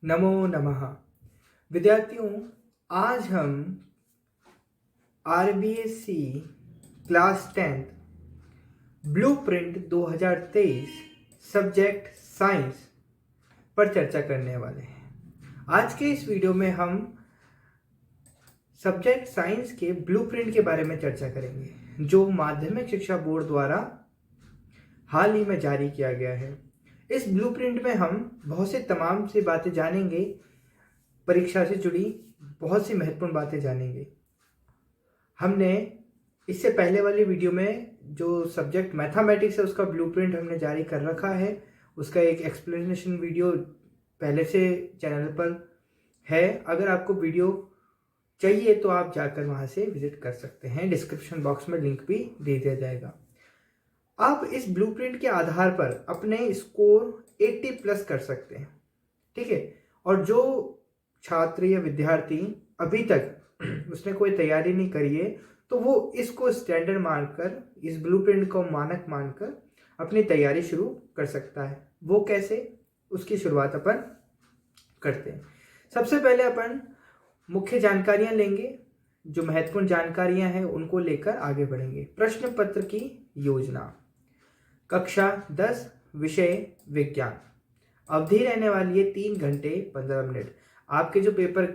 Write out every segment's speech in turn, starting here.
नमो नमः। विद्यार्थियों, आज हम RBSC class 10 blueprint 2023 subject science पर चर्चा करने वाले हैं। आज के इस वीडियो में हम सब्जेक्ट साइंस के ब्लूप्रिंट के बारे में चर्चा करेंगे, जो माध्यमिक शिक्षा बोर्ड द्वारा हाल ही में जारी किया गया है। इस ब्लूप्रिंट में हम बहुत से तमाम सी बातें जानेंगे, परीक्षा से जुड़ी बहुत सी महत्वपूर्ण बातें जानेंगे। हमने इससे पहले वाली वीडियो में जो सब्जेक्ट मैथमेटिक्स है उसका ब्लूप्रिंट हमने जारी कर रखा है। उसका एक एक्सप्लेनेशन वीडियो पहले से चैनल पर है। अगर आपको वीडियो चाहिए तो आप जाकर वहाँ से विजिट कर सकते हैं। डिस्क्रिप्शन बॉक्स में लिंक भी दे दिया जाएगा। आप इस ब्लूप्रिंट के आधार पर अपने स्कोर 80 प्लस कर सकते हैं, ठीक है। और जो छात्र या विद्यार्थी अभी तक उसने कोई तैयारी नहीं करी है, तो वो इसको स्टैंडर्ड मानकर, इस ब्लूप्रिंट को मानक मानकर अपनी तैयारी शुरू कर सकता है। वो कैसे, उसकी शुरुआत अपन करते हैं। सबसे पहले अपन मुख्य जानकारियां लेंगे, जो महत्वपूर्ण जानकारियां हैं उनको लेकर आगे बढ़ेंगे। प्रश्न पत्र की योजना। कक्षा 10, विषय विज्ञान। अवधि रहने वाली है 3 घंटे 15 मिनट। आपके जो पेपर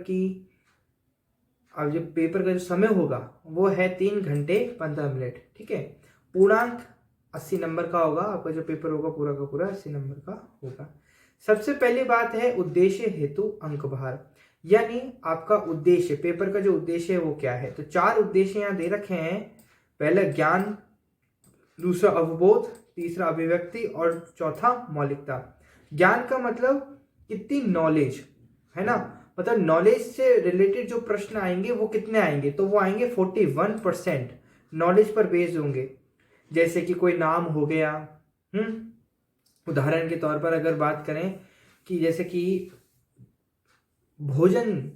का जो समय होगा वो है 3 घंटे 15 मिनट, ठीक है। पूर्णांक 80 नंबर का होगा। आपका जो पेपर होगा पूरा का पूरा 80 नंबर का होगा। सबसे पहली बात है उद्देश्य हेतु अंक भार, यानी आपका उद्देश्य, पेपर का जो उद्देश्य है वो क्या है। तो 4 उद्देश्य यहाँ दे रखे हैं। पहला ज्ञान, दूसरा अवबोध, तीसरा अभिव्यक्ति और चौथा मौलिकता। ज्ञान का मतलब कितनी नॉलेज है ना, मतलब नॉलेज से रिलेटेड जो प्रश्न आएंगे वो कितने आएंगे, तो वो आएंगे 41% नॉलेज पर बेस्ड होंगे। जैसे कि कोई नाम हो गया, उदाहरण के तौर पर अगर बात करें कि जैसे कि भोजन,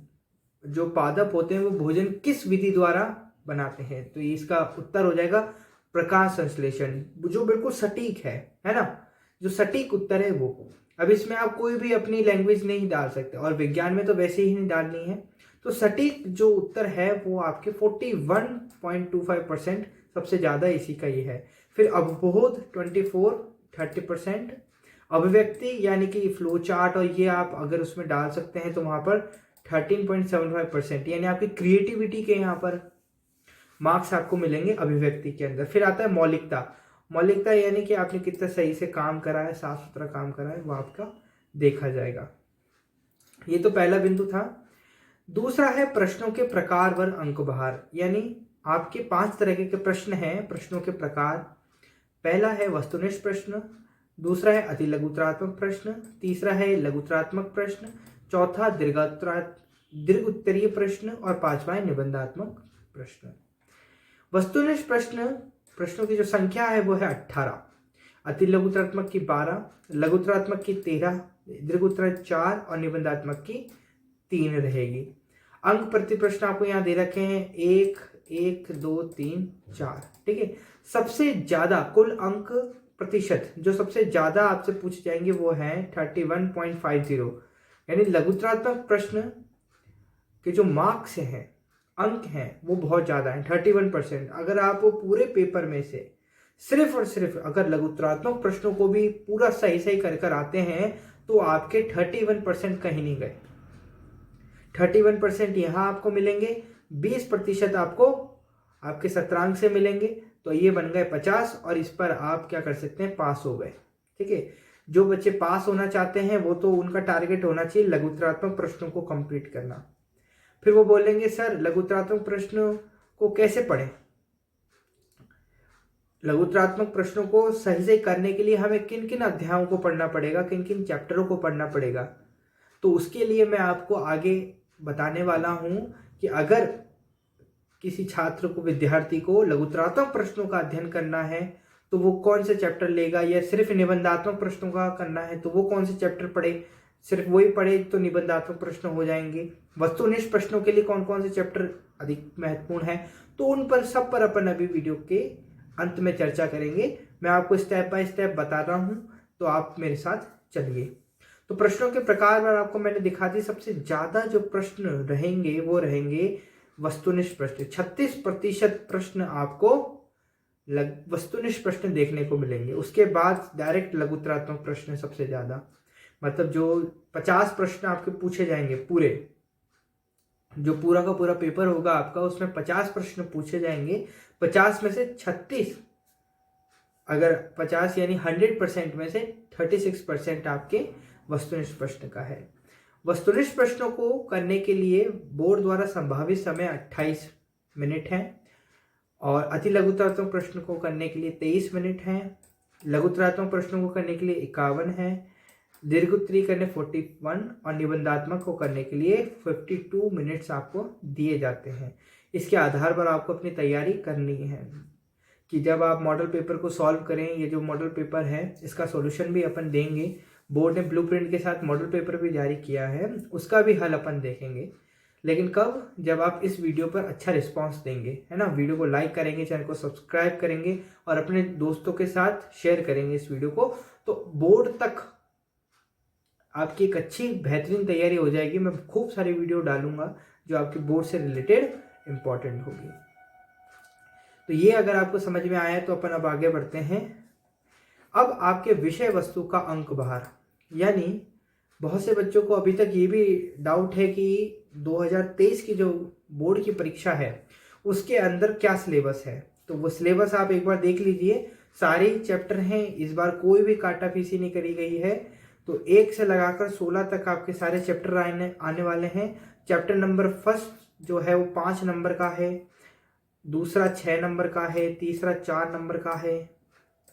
जो पादप होते हैं वो भोजन किस विधि द्वारा बनाते हैं, तो इसका उत्तर हो जाएगा प्रकाश संश्लेषण, जो बिल्कुल सटीक है ना, जो सटीक उत्तर है वो। अब इसमें आप कोई भी अपनी लैंग्वेज नहीं डाल सकते, और विज्ञान में तो वैसे ही नहीं डालनी है। तो सटीक जो उत्तर है वो आपके 41.25% सबसे ज़्यादा इसी का ये है। फिर अवबोध 30% अभिव्यक्ति यानी कि फ्लो चार्ट, और ये आप अगर उसमें डाल सकते हैं तो वहाँ पर 13.75%, यानी आपकी क्रिएटिविटी के यहाँ पर मार्क्स आपको मिलेंगे अभिव्यक्ति के अंदर। फिर आता है मौलिकता यानी कि आपने कितना सही से काम करा है, साफ सुथरा काम करा है, वो आपका देखा जाएगा। ये तो पहला बिंदु था। दूसरा है प्रश्नों के प्रकार व अंक भार, यानी आपके 5 तरह के प्रश्न हैं, प्रश्नों के प्रकार। पहला है वस्तुनिष्ठ प्रश्न, दूसरा है अति लघुतरात्मक प्रश्न, तीसरा है लघुतरात्मक प्रश्न, चौथा दीर्घ उत्तरीय प्रश्न और 5वां है निबंधात्मक प्रश्न। वस्तुनिष्ठ प्रश्नों की जो संख्या है वो है 18, अति लघुतरात्मक की 12, लघुतरात्मक की 13, दीर्घ उत्तरीय 4 और निबंधात्मक की 3 रहेगी। अंक प्रति प्रश्न आपको यहाँ दे रखे हैं 1, 1, 2, 3, 4, ठीक है। सबसे ज्यादा कुल अंक प्रतिशत जो सबसे ज्यादा आपसे पूछे जाएंगे वो है 31.50, यानी लघुतरात्मक प्रश्न के जो मार्क्स हैं, अंक हैं, वो बहुत ज़्यादा हैं, 31%। अगर आप पूरे पेपर में से सिर्फ और सिर्फ अगर लघुतरात्मक प्रश्नों को भी पूरा सही कर आते हैं तो आपके 31% कहीं नहीं गए। 31% यहाँ आपको मिलेंगे, 20% आपको आपके सत्रांक से मिलेंगे, तो ये बन गए 50, और इस पर आप क्या कर सकते हैं, पास हो गए, ठीक है। जो बच्चे पास होना चाहते हैं वो तो उनका टारगेट होना चाहिए लघुतरात्मक प्रश्नों को कंप्लीट करना। फिर वो बोलेंगे सर लघुतरात्मक प्रश्नों को कैसे पढ़ें। लघुतरात्मक प्रश्नों को सही से करने के लिए हमें किन किन अध्यायों को पढ़ना पड़ेगा, किन किन चैप्टरों को पढ़ना पड़ेगा, तो उसके लिए मैं आपको आगे बताने वाला हूं कि अगर किसी छात्र को, विद्यार्थी को लघुतरात्मक प्रश्नों का अध्ययन करना है तो वो कौन से चैप्टर लेगा, या सिर्फ निबंधात्मक प्रश्नों का करना है तो वो कौन से चैप्टर पढ़े, सिर्फ वही पढ़े तो निबंधात्मक प्रश्न हो जाएंगे। वस्तुनिष्ठ प्रश्नों के लिए कौन कौन से चैप्टर अधिक महत्वपूर्ण है, तो उन पर सब पर अपन अभी वीडियो के अंत में चर्चा करेंगे। मैं आपको स्टेप बाय स्टेप बता रहा हूं, तो आप मेरे साथ चलिए। तो प्रश्नों के प्रकार पर आपको मैंने दिखा दी। सबसे ज्यादा जो प्रश्न रहेंगे वो रहेंगे वस्तुनिष्ठ प्रश्न। 36% प्रश्न आपको वस्तुनिष्ठ प्रश्न देखने को मिलेंगे। उसके बाद डायरेक्ट लघुतरात्मक प्रश्न सबसे ज्यादा, मतलब जो 50 प्रश्न आपके पूछे जाएंगे, पूरे जो पूरा का पूरा पेपर होगा आपका, उसमें 50 प्रश्न पूछे जाएंगे। 50 में से 36, अगर 50 यानी 100% में से 36% आपके वस्तुनिष्ठ प्रश्न का है। वस्तुनिष्ठ प्रश्नों को करने के लिए बोर्ड द्वारा संभावित समय 28 मिनट है, और अति लघुतरात्मक प्रश्न को करने के लिए 23 मिनट है, लघुतरात्मक प्रश्नों को करने के लिए 51 है, दीर्घोत्तरीय करने 41 और निबंधात्मक को करने के लिए 52 मिनट्स आपको दिए जाते हैं। इसके आधार पर आपको अपनी तैयारी करनी है कि जब आप मॉडल पेपर को सॉल्व करें, ये जो मॉडल पेपर है इसका सॉल्यूशन भी अपन देंगे। बोर्ड ने ब्लूप्रिंट के साथ मॉडल पेपर भी जारी किया है, उसका भी हल अपन देखेंगे। लेकिन कब? जब आप इस वीडियो पर अच्छा रिस्पांस देंगे, है ना। वीडियो को लाइक करेंगे, चैनल को सब्सक्राइब करेंगे और अपने दोस्तों के साथ शेयर करेंगे इस वीडियो को, तो बोर्ड तक आपकी एक अच्छी बेहतरीन तैयारी हो जाएगी। मैं खूब सारी वीडियो डालूंगा जो आपके बोर्ड से रिलेटेड इंपॉर्टेंट होगी। तो ये अगर आपको समझ में आया तो अपन अब आगे बढ़ते हैं। अब आपके विषय वस्तु का अंक भार, यानी बहुत से बच्चों को अभी तक ये भी डाउट है कि 2023 की जो बोर्ड की परीक्षा है उसके अंदर क्या सिलेबस है। तो वो सिलेबस आप एक बार देख लीजिए। सारे चैप्टर हैं, इस बार कोई भी काटापीसी नहीं करी गई है। तो 1 से लगाकर 16 तक आपके सारे चैप्टर आने वाले हैं। चैप्टर नंबर फर्स्ट जो है वो 5 नंबर का है, दूसरा 6 नंबर का है, तीसरा 4 नंबर का है,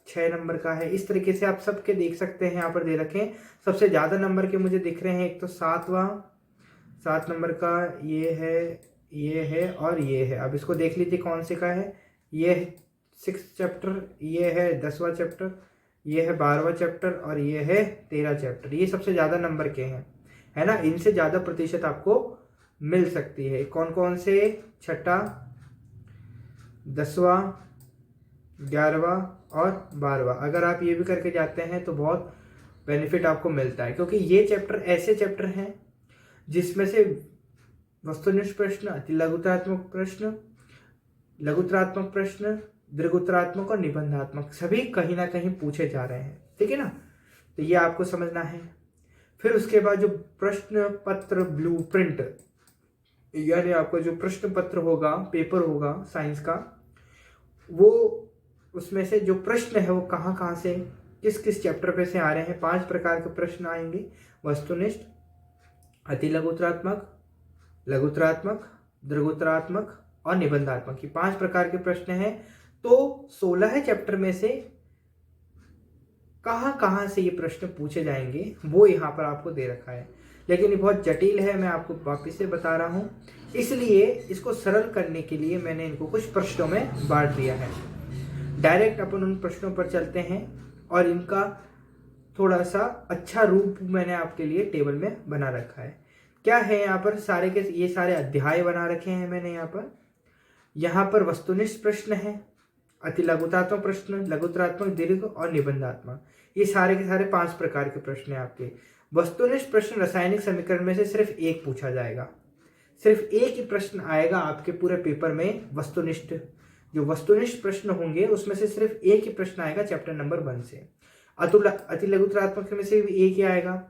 6 नंबर का है। इस तरीके से आप सबके देख सकते हैं, यहाँ पर दे रखे हैं। सबसे ज़्यादा नंबर के मुझे दिख रहे हैं, एक तो 7 नंबर का ये है और ये है। अब इसको देख लीजिए कौन से का है। ये है 6 चैप्टर, ये है 10वां चैप्टर, ये है 12वां चैप्टर और ये है 13 चैप्टर। ये सबसे ज़्यादा नंबर के हैं, है ना। इनसे ज़्यादा प्रतिशत आपको मिल सकती है। कौन कौन से? 6, 10वां, 11वां और 12वां। अगर आप ये भी करके जाते हैं तो बहुत बेनिफिट आपको मिलता है, क्योंकि ये चैप्टर ऐसे चैप्टर हैं जिसमें से वस्तुनिष्ठ प्रश्न, अति लघुतरात्मक प्रश्न, लघुतरात्मक प्रश्न, दीर्घोत्तरात्मक और निबंधात्मक सभी कहीं ना कहीं पूछे जा रहे हैं। ठीक है ना। तो ये आपको समझना है। फिर उसके बाद जो प्रश्न पत्र ब्लूप्रिंट, यानी आपका जो प्रश्न पत्र होगा, पेपर होगा साइंस का, वो उसमें से जो प्रश्न है वो कहाँ कहाँ से किस किस चैप्टर पे से आ रहे हैं। 5 प्रकार के प्रश्न आएंगे: वस्तुनिष्ठ, अति लघुतरात्मक, लघुतरात्मक, दीर्घोत्तरात्मक और निबंधात्मक। ये 5 प्रकार के प्रश्न हैं। तो 16 चैप्टर में से कहाँ कहाँ से ये प्रश्न पूछे जाएंगे वो यहाँ पर आपको दे रखा है। लेकिन ये बहुत जटिल है, मैं आपको वापिस से बता रहा हूँ। इसलिए इसको सरल करने के लिए मैंने इनको कुछ प्रश्नों में बांट दिया है। डायरेक्ट अपन उन प्रश्नों पर चलते हैं और इनका थोड़ा सा अच्छा रूप मैंने आपके लिए टेबल में बना रखा है। क्या है यहाँ पर? सारे के ये सारे अध्याय बना रखे हैं मैंने यहाँ पर वस्तुनिष्ठ प्रश्न है, अति लघुतरात्मक प्रश्न, लघुतरात्मक, दीर्घ और निबंधात्मक। ये सारे के सारे 5 प्रकार के प्रश्न हैं आपके। वस्तुनिष्ठ प्रश्न रासायनिक समीकरण में से सिर्फ एक पूछा जाएगा। सिर्फ एक ही प्रश्न आएगा आपके पूरे पेपर में वस्तुनिष्ठ। जो वस्तुनिष्ठ प्रश्न होंगे उसमें से सिर्फ एक ही प्रश्न आएगा चैप्टर नंबर 1 से। अति लघुतरात्मक में से भी एक ही आएगा,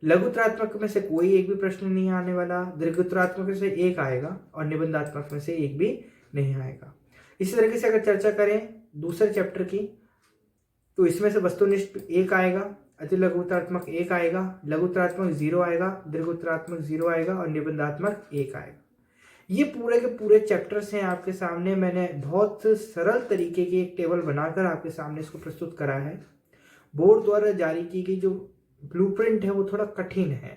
लघुतरात्मक में से कोई एक भी प्रश्न नहीं आने वाला, दीर्घोत्तरात्मक में से एक आएगा और निबंधात्मक में से एक भी नहीं आएगा। इसी तरीके से अगर चर्चा करें दूसरे चैप्टर की, तो इसमें से वस्तुनिष्ठ एक आएगा, अति लघुतरात्मक एक आएगा, लघुतरात्मक 0 आएगा, दीर्घोत्तरात्मक 0 आएगा और निबंधात्मक 1 आएगा। ये पूरे के पूरे चैप्टर्स हैं आपके सामने। मैंने बहुत सरल तरीके की एक टेबल बनाकर आपके सामने इसको प्रस्तुत करा है। बोर्ड द्वारा जारी की गई जो ब्लूप्रिंट है वो थोड़ा कठिन है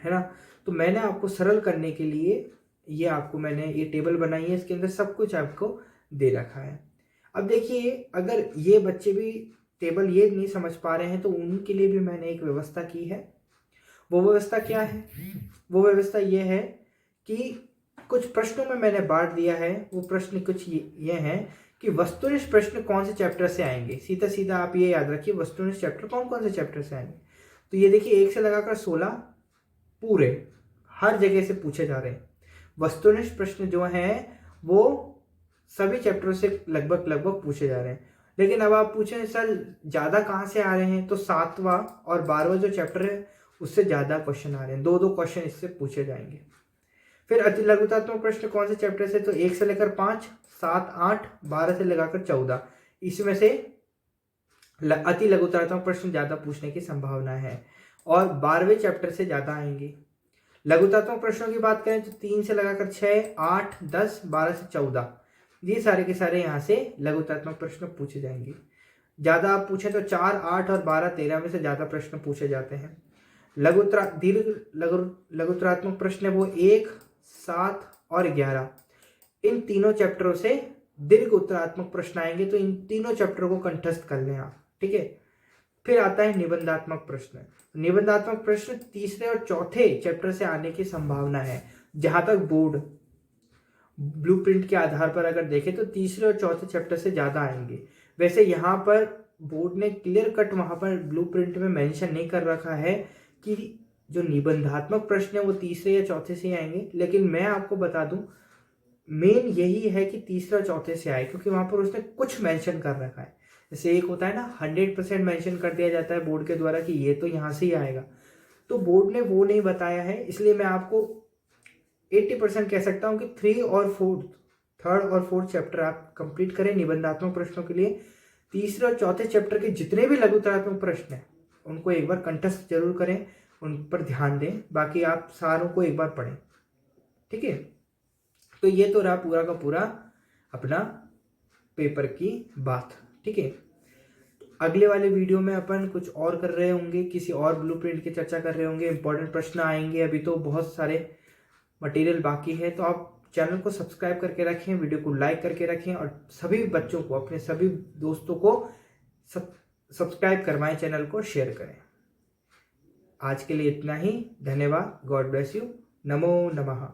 ना। तो मैंने आपको सरल करने के लिए ये आपको मैंने ये टेबल बनाई है, इसके अंदर सब कुछ आपको दे रखा है। अब देखिए, अगर ये बच्चे भी टेबल ये नहीं समझ पा रहे हैं तो उनके लिए भी मैंने एक व्यवस्था की है। वो व्यवस्था क्या है? वो व्यवस्था ये है कि कुछ प्रश्नों में मैंने बांट दिया है। वो प्रश्न कुछ ये हैं कि वस्तुनिष्ठ प्रश्न कौन से चैप्टर से आएंगे। सीधा सीधा आप ये याद रखिए, वस्तुनिष्ठ चैप्टर कौन कौन से चैप्टर से आएंगे। तो ये देखिए 1 से लगाकर 16 पूरे हर जगह से पूछे जा रहे हैं। वस्तुनिष्ठ प्रश्न जो हैं वो सभी चैप्टरों से लगभग पूछे जा रहे हैं। लेकिन अब आप पूछें सर ज़्यादा कहाँ से आ रहे हैं, तो 7वां और 12वां जो चैप्टर है उससे ज़्यादा क्वेश्चन आ रहे हैं। 2-2 क्वेश्चन इससे पूछे जाएंगे। फिर अति लघुतात्मक प्रश्न कौन से चैप्टर से, तो 1 से लेकर 5, 7, 8, 12 से लगाकर 14, इसमें से अति लघुतात्मक प्रश्न ज़्यादा पूछने की संभावना है और 12वें चैप्टर से ज़्यादा आएंगे। लघुतात्मक प्रश्नों की बात करें तो 3 से लगाकर 6, 8, 10, 12 से 14, ये सारे के सारे यहाँ से लघुतात्मक प्रश्न पूछे जाएंगे। ज़्यादा आप पूछें तो 4, 8 और 12, 13 में से ज़्यादा प्रश्न पूछे जाते हैं। लघुतरात्मक प्रश्न है वो 1, 7 और 11, इन तीनों चैप्टरों से दीर्घ उत्तरात्मक प्रश्न आएंगे, तो इन तीनों चैप्टरों को कंठस्थ कर लें आप, ठीक है। फिर आता है निबंधात्मक प्रश्न। निबंधात्मक प्रश्न तीसरे और चौथे चैप्टर से आने की संभावना है। जहां तक बोर्ड ब्लूप्रिंट के आधार पर अगर देखें तो तीसरे और चौथे चैप्टर से ज़्यादा आएंगे। वैसे यहाँ पर बोर्ड ने क्लियर कट वहाँ पर ब्लूप्रिंट में मेंशन नहीं कर रखा है कि जो निबंधात्मक प्रश्न है वो तीसरे या चौथे से आएंगे, लेकिन मैं आपको बता दूं मेन यही है कि तीसरे और चौथे से आए, क्योंकि वहाँ पर उसने कुछ मेंशन कर रखा है। जैसे एक होता है ना 100% मेंशन कर दिया जाता है बोर्ड के द्वारा कि ये तो यहाँ से ही आएगा, तो बोर्ड ने वो नहीं बताया है। इसलिए मैं आपको 80% कह सकता हूँ कि थर्ड और फोर्थ चैप्टर आप कंप्लीट करें निबंधात्मक प्रश्नों के लिए। तीसरे और चौथे चैप्टर के जितने भी लघुतरात्मक प्रश्न हैं उनको एक बार कंठस्थ जरूर करें, उन पर ध्यान दें, बाकी आप सारों को एक बार पढ़ें, ठीक है। तो ये तो रहा पूरा का पूरा अपना पेपर की बात, ठीक है। अगले वाले वीडियो में अपन कुछ और कर रहे होंगे, किसी और ब्लूप्रिंट की चर्चा कर रहे होंगे, इंपॉर्टेंट प्रश्न आएंगे। अभी तो बहुत सारे मटेरियल बाकी है, तो आप चैनल को सब्सक्राइब करके रखें, वीडियो को लाइक करके रखें और सभी बच्चों को, अपने सभी दोस्तों को सब्सक्राइब करवाएं, चैनल को शेयर करें। आज के लिए इतना ही, धन्यवाद। God bless you. नमो नमः।